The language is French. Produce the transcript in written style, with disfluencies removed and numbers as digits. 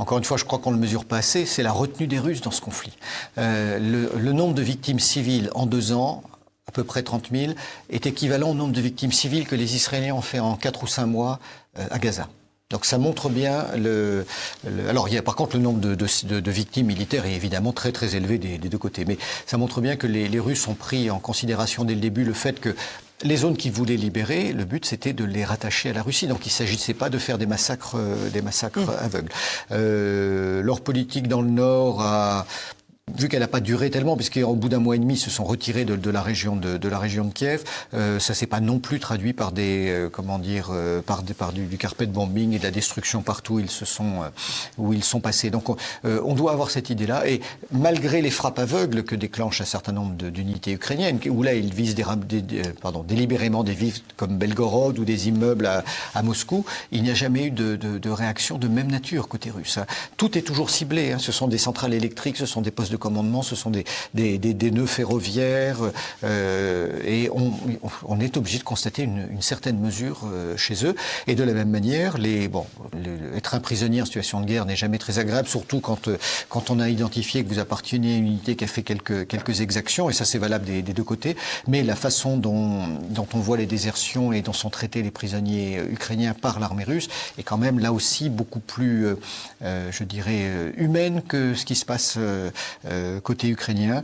encore une fois, je crois qu'on ne le mesure pas assez, c'est la retenue des Russes dans ce conflit. Le nombre de victimes civiles en 2 ans, à peu près 30 000, est équivalent au nombre de victimes civiles que les Israéliens ont fait en 4 ou 5 mois à Gaza. Donc ça montre bien alors il y a par contre le nombre de victimes militaires est évidemment très très élevé des 2 côtés, mais ça montre bien que les Russes ont pris en considération dès le début le fait que les zones qu'ils voulaient libérer, le but c'était de les rattacher à la Russie. Donc il ne s'agissait pas de faire des massacres aveugles. Leur politique dans le Nord a vu qu'elle n'a pas duré tellement, puisqu'au bout d'un mois et demi, ils se sont retirés de la région de Kiev. Ça s'est pas non plus traduit par des, par du carpet bombing et de la destruction partout où ils sont passés. Donc, on doit avoir cette idée-là. Et malgré les frappes aveugles que déclenchent un certain nombre d'unités ukrainiennes, où là, ils visent délibérément des villes comme Belgorod ou des immeubles à Moscou, il n'y a jamais eu de réaction de même nature côté russe. Tout est toujours ciblé. Ce sont des centrales électriques, ce sont des postes de commandement, ce sont des nœuds ferroviaires, et on est obligé de constater une certaine mesure chez eux. Et de la même manière, être un prisonnier en situation de guerre n'est jamais très agréable, surtout quand on a identifié que vous apparteniez à une unité qui a fait quelques exactions, et ça c'est valable des 2 côtés. Mais la façon dont on voit les désertions et dont sont traités les prisonniers ukrainiens par l'armée russe est quand même là aussi beaucoup plus, je dirais, humaine que ce qui se passe côté ukrainien.